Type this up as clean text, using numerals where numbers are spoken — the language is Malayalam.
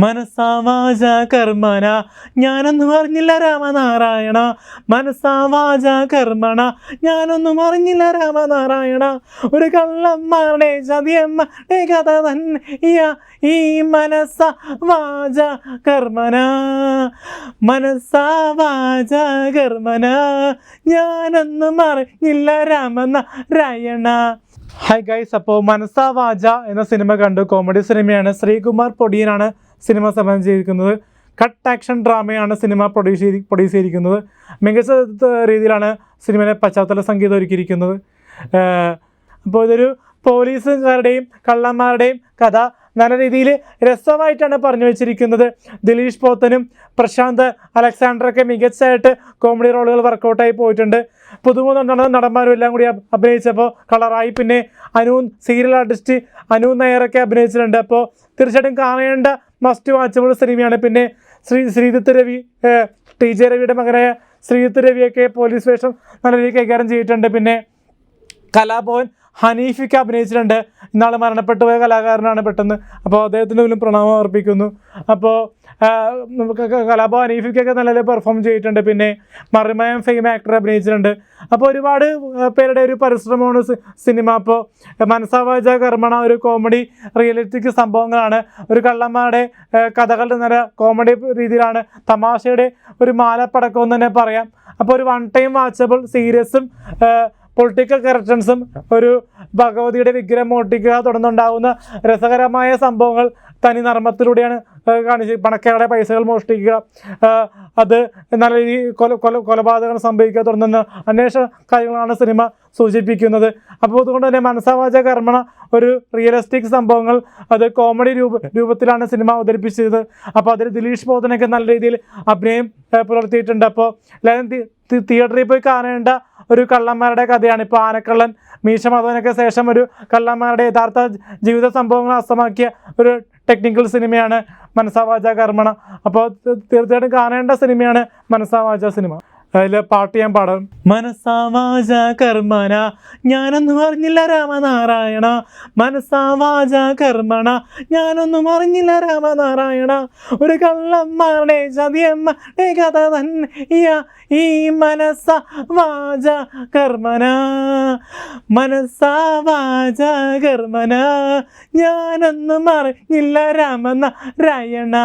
മനസാവാച കർമ്മന ഞാനൊന്നും അറിഞ്ഞില്ല രാമനാരായണ. മനസാവാച കർമ്മണ ഞാനൊന്നും അറിഞ്ഞില്ല രാമനാരായണ. ഒരു കള്ളന്മാരുടെ ചതിയമ്മയുടെ കഥ തന്നെയ ഈ മനസാവാച കർമ്മന. മനസാവാച കർമ്മന ഞാനൊന്നും അറിഞ്ഞില്ല രാമനാരായണ. ഹായ് ഗൈസ്, അപ്പോൾ മനസാവാച എന്ന സിനിമ കണ്ടു. കോമഡി സിനിമയാണ്. ശ്രീകുമാർ പൊടിയനാണ് സിനിമ സംവിധാനം ചെയ്തിരിക്കുന്നത്. കട്ട് ആക്ഷൻ ഡ്രാമയാണ് സിനിമ പ്രൊഡ്യൂസ് ചെയ്തിരിക്കുന്നത്. മികച്ച രീതിയിലാണ് സിനിമയിലെ പശ്ചാത്തല സംഗീതം ഒരുക്കിയിരിക്കുന്നത്. അപ്പോൾ ഇതൊരു പോലീസുകാരുടെയും കള്ളന്മാരുടെയും കഥ നല്ല രീതിയിൽ രസമായിട്ടാണ് പറഞ്ഞു വെച്ചിരിക്കുന്നത്. ദിലീഷ് പോത്തനും പ്രശാന്ത് അലക്സാണ്ടറൊക്കെ മികച്ചതായിട്ട് കോമഡി റോളുകൾ വർക്കൗട്ടായി പോയിട്ടുണ്ട്. പുതുമുഖ നടന്മാരും എല്ലാം കൂടി അഭിനയിച്ചപ്പോൾ കളറായി. പിന്നെ സീരിയൽ ആർട്ടിസ്റ്റ് അനു നായരൊക്കെ അഭിനയിച്ചിട്ടുണ്ട്. അപ്പോൾ തീർച്ചയായിട്ടും കാണേണ്ട മസ്റ്റ് വാച്ചബിൾ സിനിമയാണ്. പിന്നെ ശ്രീജിത്ത് രവി, TJ രവിയുടെ മകനായ ശ്രീജിത്ത് രവിയൊക്കെ പോലീസ് വേഷം നല്ല രീതിയിൽ കൈകാര്യം ചെയ്തിട്ടുണ്ട്. പിന്നെ കലാഭവൻ ഹനീഫിക്ക് അഭിനയിച്ചിട്ടുണ്ട്. ഇന്നാൾ മരണപ്പെട്ടു പോയ കലാകാരനാണ് പെട്ടെന്ന്. അപ്പോൾ അദ്ദേഹത്തിന് പോലും പ്രണാമം അർപ്പിക്കുന്നു. അപ്പോൾ നമുക്ക് കലാഭവൻ ഹനീഫിക്കൊക്കെ നല്ല പെർഫോം ചെയ്തിട്ടുണ്ട്. പിന്നെ മറിമയം ഫെയിം ആക്ടർ അഭിനയിച്ചിട്ടുണ്ട്. അപ്പോൾ ഒരുപാട് പേരുടെ ഒരു പരിശ്രമമാണ് സിനിമ. അപ്പോൾ മനസാവാച കർമ്മണ ഒരു കോമഡി റിയലിസ്റ്റിക് സംഭവങ്ങളാണ്. ഒരു കള്ളന്മാരുടെ കഥകളുടെ നല്ല കോമഡി രീതിയിലാണ്. തമാശയുടെ ഒരു മാലപ്പടക്കം എന്ന് തന്നെ പറയാം. അപ്പോൾ ഒരു വൺ ടൈം വാച്ചബിൾ സീരിയസും പൊളിറ്റിക്കൽ കറക്ഷൻസും ഒരു ഭഗവതിയുടെ വിഗ്രഹം മോഷ്ടിക്കുക തുടർന്നുണ്ടാകുന്ന രസകരമായ സംഭവങ്ങൾ തനി നർമ്മത്തിലൂടെയാണ് കാണിച്ച്. പണക്കാരുടെ പൈസകൾ മോഷ്ടിക്കുക, അത് നല്ല രീതിയിൽ കൊലപാതകങ്ങൾ സംഭവിക്കുക തുടർന്ന് അന്വേഷണ കാര്യങ്ങളാണ് സിനിമ സൂചിപ്പിക്കുന്നത്. അപ്പോൾ അതുകൊണ്ട് തന്നെ മനസാവാച കർമ്മണ ഒരു റിയലിസ്റ്റിക് സംഭവങ്ങൾ അത് കോമഡി രൂപത്തിലാണ് സിനിമ അവതരിപ്പിച്ചത്. അപ്പോൾ അതിൽ ദിലീഷ് പോത്തനൊക്കെ നല്ല രീതിയിൽ അഭിനയം പുലർത്തിയിട്ടുണ്ട്. അപ്പോൾ എല്ലാവരും തിയേറ്ററിൽ പോയി കാണേണ്ട ഒരു കള്ളന്മാരുടെ കഥയാണ്. ഇപ്പോൾ ആനക്കള്ളൻ, മീശ മാധവനൊക്കെ ശേഷം ഒരു കള്ളന്മാരുടെ യഥാർത്ഥ ജീവിത സംഭവങ്ങൾ അസ്തമാക്കിയ ഒരു ടെക്നിക്കൽ സിനിമയാണ് മനസാവാച കർമ്മണ. അപ്പോൾ തീർച്ചയായിട്ടും കാണേണ്ട സിനിമയാണ് മനസാവാച സിനിമ. അതിൽ പാട്ട് ഞാൻ പാടാം. മനസാവാച കർമ്മന ഞാനൊന്നും അറിഞ്ഞില്ല രാമനാരായണ. മനസാവാച കർമ്മണ ഞാനൊന്നും അറിഞ്ഞില്ല രാമനാരായണ. ഒരു കള്ളന്മാരുടെ ചതിയമ്മയുടെ കഥ തന്നെയ ഈ മനസാവാച കർമ്മന. മനസാവാച കർമ്മന ഞാനൊന്നും അറിഞ്ഞില്ല രാമനാരായണ.